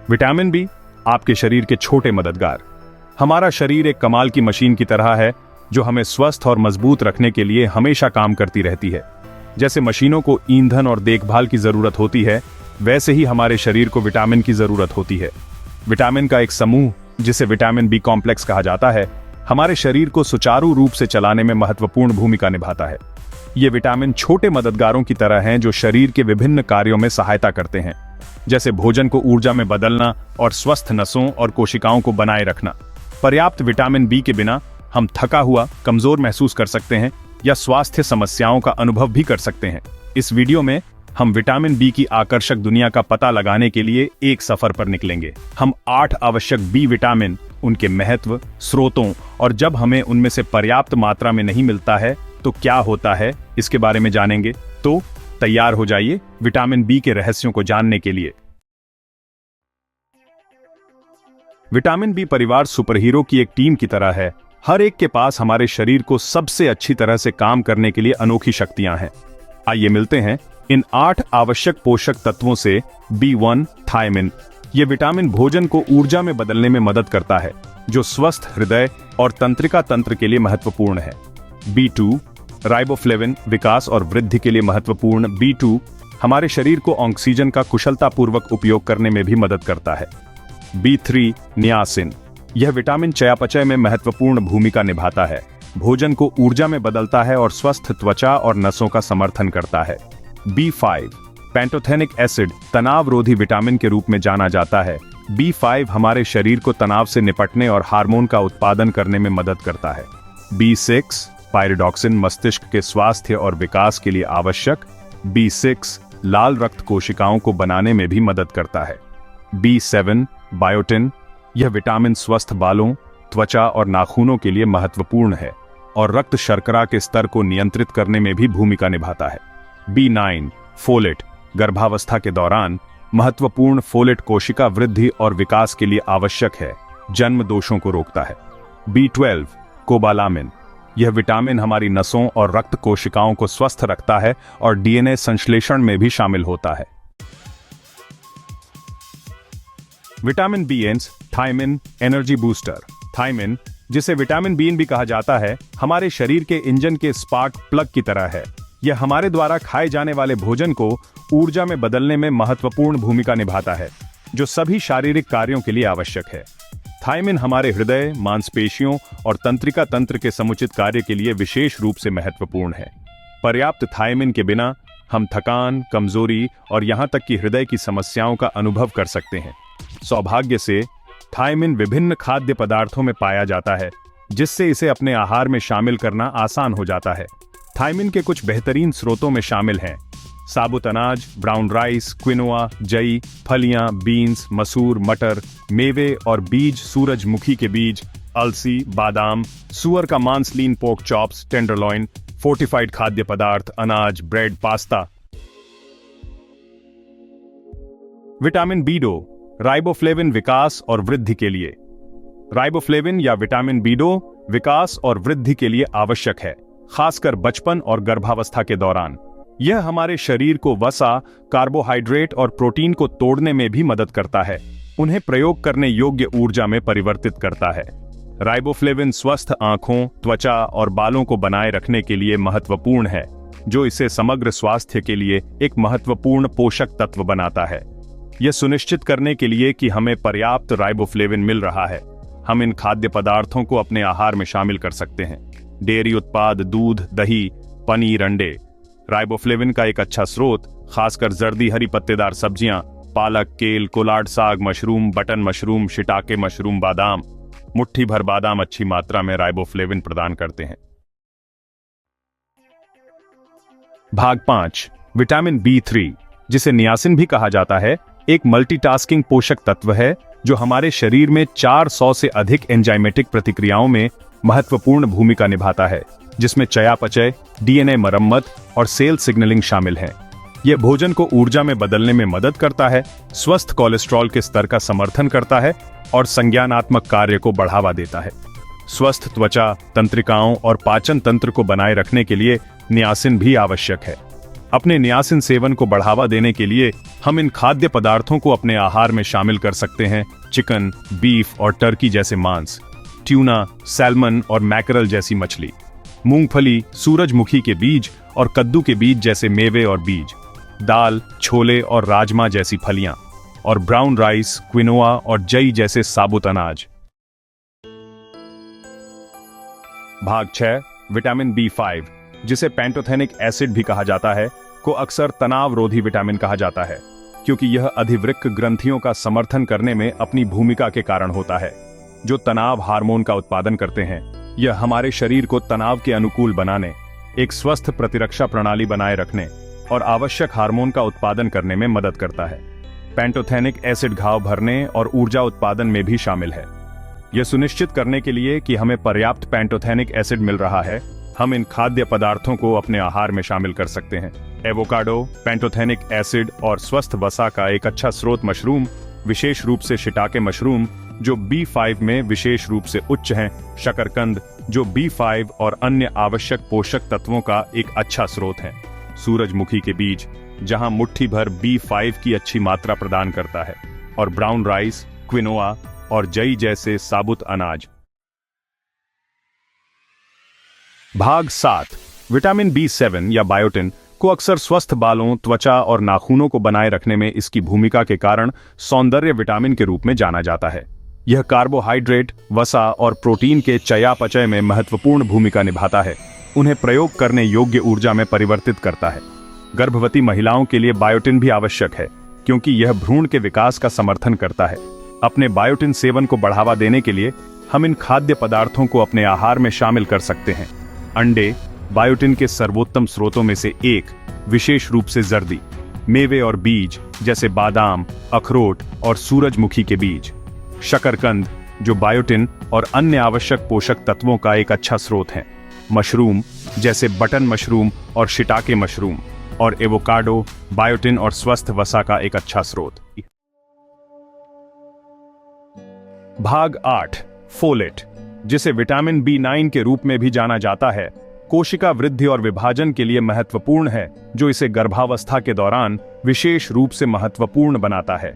Vitamin B आपके शरीर के छोटे मददगार। हमारा शरीर एक कमाल की मशीन की तरह है जो हमें स्वस्थ और मजबूत रखने के लिए हमेशा काम करती रहती है। जैसे मशीनों को ईंधन और देखभाल की जरूरत होती है, वैसे ही हमारे शरीर को विटामिन की जरूरत होती है। विटामिन का एक समूह जिसे विटामिन बी कॉम्प्लेक्स कहा जाता है, हमारे शरीर को सुचारू रूप से चलाने में महत्वपूर्ण भूमिका निभाता है। ये विटामिन छोटे मददगारों की तरह हैं जो शरीर के विभिन्न कार्यों में सहायता करते हैं, जैसे भोजन को ऊर्जा में बदलना और स्वस्थ नसों और कोशिकाओं को बनाए रखना। पर्याप्त विटामिन बी के बिना हम थका हुआ, कमजोर महसूस कर सकते हैं या स्वास्थ्य समस्याओं का अनुभव भी कर सकते हैं। इस वीडियो में हम विटामिन बी की आकर्षक दुनिया का पता लगाने के लिए एक सफर पर निकलेंगे। हम 8 आवश्यक बी विटामिन, उनके महत्व, स्रोतों और जब हमें उनमें से पर्याप्त मात्रा में नहीं मिलता है तो क्या होता है, इसके बारे में जानेंगे। तो तैयार हो जाइए विटामिन बी के रहस्यों को जानने के लिए। विटामिन बी परिवार सुपरहीरो की एक टीम की तरह है। हर एक के पास हमारे शरीर को सबसे अच्छी तरह से काम करने के लिए अनोखी शक्तियां हैं। आइए मिलते हैं इन 8 आवश्यक पोषक तत्वों से। B1 thiamine. यह विटामिन भोजन को ऊर्जा में बदलने में मदद करता है, जो स्वस्थ हृदय और तंत्रिका तंत्र के लिए महत्वपूर्ण है। B2 राइबोफ्लेविन, विकास और वृद्धि के लिए महत्वपूर्ण। B2 हमारे शरीर को ऑक्सीजन का कुशलतापूर्वक उपयोग करने में भी मदद करता है। B3 niacin. यह विटामिन चयापचय में महत्वपूर्ण भूमिका निभाता है, भोजन को ऊर्जा में बदलता है और स्वस्थ त्वचा और नसों का समर्थन करता है। B5 पैंटोथेनिक एसिड, तनावरोधी विटामिन के रूप में जाना जाता है। B5 हमारे शरीर को तनाव से निपटने और हार्मोन का उत्पादन करने में मदद करता है। B6 पायरिडॉक्सिन, मस्तिष्क के स्वास्थ्य और विकास के लिए आवश्यक। B6 लाल रक्त कोशिकाओं को बनाने में भी मदद करता है। B7 biotin. यह विटामिन स्वस्थ बालों, त्वचा और नाखूनों के लिए महत्वपूर्ण है और रक्त शर्करा के स्तर को नियंत्रित करने में भी भूमिका निभाता है। B9 folate. गर्भावस्था के दौरान महत्वपूर्ण फोलेट कोशिका वृद्धि और विकास के लिए आवश्यक है, जन्म दोषों को रोकता है। B12 cobalamin. यह विटामिन हमारी नसों और रक्त कोशिकाओं को स्वस्थ रखता है और DNA संश्लेषण में भी शामिल होता है। Vitamin B thiamine, energy booster. Thiamine, जिसे विटामिन B भी कहा जाता है, हमारे शरीर के इंजन के स्पार्क प्लग की तरह है। यह हमारे द्वारा खाए जाने वाले भोजन को ऊर्जा में बदलने में महत्वपूर्ण भूमिका निभाता है, जो सभी शारीरिक कार्यों के लिए आवश्यक है। थायमिन हमारे हृदय, मांसपेशियों और तंत्रिका तंत्र के समुचित कार्य के लिए विशेष रूप से महत्वपूर्ण है। पर्याप्त थायमिन के बिना हम थकान, कमजोरी और यहां तक कि हृदय की समस्याओं का अनुभव कर सकते हैं। सौभाग्य से थायमिन विभिन्न खाद्य पदार्थों में पाया जाता है, जिससे इसे अपने आहार में शामिल करना आसान हो जाता है। थायमिन के कुछ बेहतरीन स्रोतों में शामिल हैं साबुत अनाज, ब्राउन राइस, क्विनोआ, जई, फलियां, बीन्स, मसूर, मटर, मेवे और बीज, सूरजमुखी के बीज, अलसी, बादाम, सुअर का मांस, lean pork chops, tenderloin, fortified खाद्य पदार्थ, अनाज, bread, pasta. Vitamin B2 riboflavin, विकास और वृद्धि के लिए। राइबोफ्लेविन या विटामिन B2 विकास और वृद्धि के लिए आवश्यक है, खासकर बचपन और गर्भावस्था के दौरान। यह हमारे शरीर को वसा, कार्बोहाइड्रेट और प्रोटीन को तोड़ने में भी मदद करता है, उन्हें प्रयोग करने योग्य ऊर्जा में परिवर्तित करता है। राइबोफ्लेविन स्वस्थ आंखों, त्वचा और बालों को बनाए रखने के लिए महत्वपूर्ण है, जो इसे समग्र स्वास्थ्य के लिए एक महत्वपूर्ण पोषक तत्व बनाता है। यह सुनिश्चित करने के लिए कि हमें पर्याप्त राइबोफ्लेविन मिल रहा है, हम इन खाद्य पदार्थों को अपने आहार में शामिल कर सकते हैं। डेयरी उत्पाद, दूध, दही, पनीर, अंडे। राइबोफ्लेविन का एक अच्छा स्रोत खासकर जर्दी हरी पत्तेदार सब्जियां, पालक, केल, कोलाड साग, mushroom, button mushroom, shiitake mushroom, बादाम। मुट्ठी भर बादाम अच्छी मात्रा में राइबोफ्लेविन प्रदान करते हैं। भाग 5 विटामिन B3, जिसे नियासिन भी कहा जाता है, एक मल्टीटास्किंग पोषक तत्व है जो हमारे शरीर में 400 से अधिक एंजाइमेटिक प्रतिक्रियाओं में महत्वपूर्ण भूमिका निभाता है, जिसमें चयापचय, DNA मरम्मत और सेल सिग्नलिंग शामिल हैं। यह भोजन को ऊर्जा में बदलने में मदद करता है, स्वस्थ कोलेस्ट्रॉल के स्तर का समर्थन करता है और संज्ञानात्मक कार्य को बढ़ावा देता है। स्वस्थ त्वचा, तंत्रिकाओं और पाचन तंत्र को बनाए रखने के लिए नियासिन भी आवश्यक है। अपने नियासिन सेवन को बढ़ावा देने के लिए हम इन खाद्य पदार्थों को अपने आहार में शामिल कर सकते हैं। चिकन, बीफ और टर्की जैसे मांस, ट्यूना, सैल्मन और मैकरल जैसी मछली, मूंगफली, सूरजमुखी के बीज और कद्दू के बीज जैसे मेवे और बीज, दाल, छोले और राजमा जैसी फलियां, और ब्राउन राइस, क्विनोआ और जई जैसे साबुत अनाज। भाग 6, विटामिन B5, जिसे पैंटोथेनिक एसिड भी कहा जाता है, को अक्सर तनाव रोधी विटामिन कहा जाता है, क्योंकि यह अधिवृक्क ग्रंथियों का समर्थन करने में अपनी भूमिका के कारण होता है, जो तनाव हार्मोन का उत्पादन करते हैं। यह हमारे शरीर को तनाव के अनुकूल बनाने, एक स्वस्थ प्रतिरक्षा प्रणाली बनाए रखने और आवश्यक हार्मोन का उत्पादन करने में मदद करता है। पैंटोथेनिक एसिड घाव भरने और ऊर्जा उत्पादन में भी शामिल है। यह सुनिश्चित करने के लिए कि हमें पर्याप्त पैंटोथेनिक एसिड मिल रहा है, हम इन खाद्य पदार्थों को अपने आहार में शामिल कर सकते हैं। एवोकाडो, पैंटोथेनिक एसिड और स्वस्थ वसा का एक अच्छा स्रोत मशरूम, विशेष रूप से शिटाके मशरूम, जो B5 में विशेष रूप से उच्च हैं, शकरकंद, जो B5 और अन्य आवश्यक पोषक तत्वों का एक अच्छा स्रोत है, सूरजमुखी के बीज, जहां मुट्ठी भर B5 की अच्छी मात्रा प्रदान करता है, और ब्राउन राइस, क्विनोआ और जई जैसे साबुत अनाज। भाग 7, विटामिन B7 या बायोटिन को अक्सर स्वस्थ बालों, त्वचा और नाखूनों को बनाए रखने में इसकी भूमिका के कारण सौंदर्य विटामिन के रूप में जाना जाता है। यह कार्बोहाइड्रेट, वसा और प्रोटीन के चयापचय में महत्वपूर्ण भूमिका निभाता है, उन्हें प्रयोग करने योग्य ऊर्जा में परिवर्तित करता है। गर्भवती महिलाओं के लिए बायोटिन भी आवश्यक है, क्योंकि यह भ्रूण के विकास का समर्थन करता है। अपने बायोटिन सेवन को बढ़ावा देने के लिए हम इन खाद्य पदार्थों को अपने आहार में शामिल कर सकते हैं। अंडे बायोटिन के सर्वोत्तम स्रोतों में से एक, विशेष रूप से जर्दी, मेवे और बीज जैसे बादाम, अखरोट और सूरजमुखी के बीज, शकरकंद, जो बायोटिन और अन्य आवश्यक पोषक तत्वों का एक अच्छा स्रोत है, मशरूम जैसे बटन मशरूम और शिटाके मशरूम, और एवोकाडो बायोटिन और स्वस्थ वसा का एक अच्छा स्रोत। भाग 8, फोलेट, जिसे विटामिन B9 के रूप में भी जाना जाता है, कोशिका वृद्धि और विभाजन के लिए महत्वपूर्ण है, जो इसे गर्भावस्था के दौरान विशेष रूप से महत्वपूर्ण बनाता है।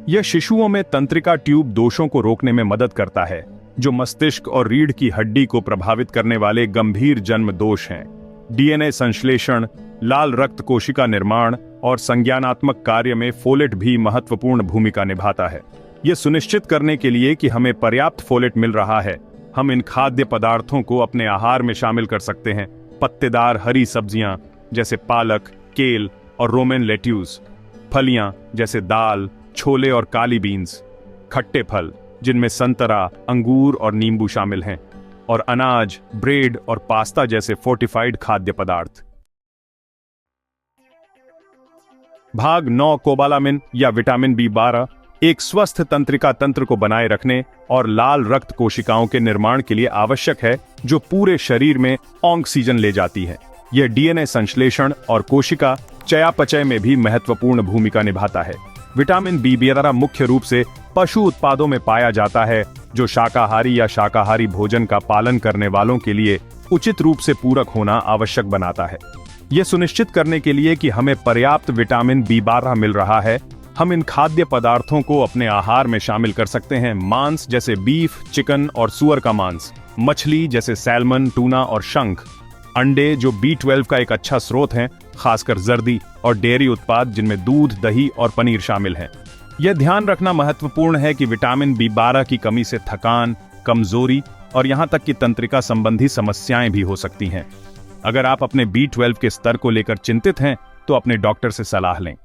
यह शिशुओं में तंत्रिका ट्यूब दोषों को रोकने में मदद करता है, जो मस्तिष्क और रीढ़ की हड्डी को प्रभावित करने वाले गंभीर जन्म दोष हैं। DNA संश्लेषण, लाल रक्त कोशिका निर्माण और संज्ञानात्मक कार्य में फोलेट भी महत्वपूर्ण भूमिका निभाता है। यह सुनिश्चित करने के लिए कि हमें पर्याप्त फोलेट मिल रहा है, हम इन खाद्य पदार्थों को अपने आहार में शामिल कर सकते हैं। पत्तेदार हरी सब्जियां जैसे पालक, केल और रोमन लेट्यूस, फलियां जैसे दाल, छोले और काली बीन्स, खट्टे फल जिनमें संतरा, अंगूर और नींबू शामिल हैं, और अनाज, ब्रेड और पास्ता जैसे फोर्टिफाइड खाद्य पदार्थ। भाग 9, कोबालामिन या विटामिन B12 एक स्वस्थ तंत्रिका तंत्र को बनाए रखने और लाल रक्त कोशिकाओं के निर्माण के लिए आवश्यक है, जो पूरे शरीर में ऑक्सीजन ले जाती है। यह DNA संश्लेषण और कोशिका चयापचय में भी महत्वपूर्ण भूमिका निभाता है। विटामिन B12 मुख्य रूप से पशु उत्पादों में पाया जाता है, जो शाकाहारी या शाकाहारी भोजन का पालन करने वालों के लिए उचित रूप से पूरक होना आवश्यक बनाता है। यह सुनिश्चित करने के लिए कि हमें पर्याप्त विटामिन B12 मिल रहा है, हम इन खाद्य पदार्थों को अपने आहार में शामिल कर सकते हैं। मांस जैसे बीफ, चिकन और सुअर का मांस, मछली जैसे सैल्मन, टूना और शंख, अंडे जो B12 का एक अच्छा स्रोत हैं, खासकर जर्दी, और डेयरी उत्पाद जिनमें दूध, दही और पनीर शामिल हैं। यह ध्यान रखना महत्वपूर्ण है कि विटामिन B12 की कमी से थकान, कमजोरी और यहां तक कि तंत्रिका संबंधी समस्याएं भी हो सकती हैं। अगर आप अपने B12 के स्तर को लेकर चिंतित हैं, तो अपने डॉक्टर से सलाह लें।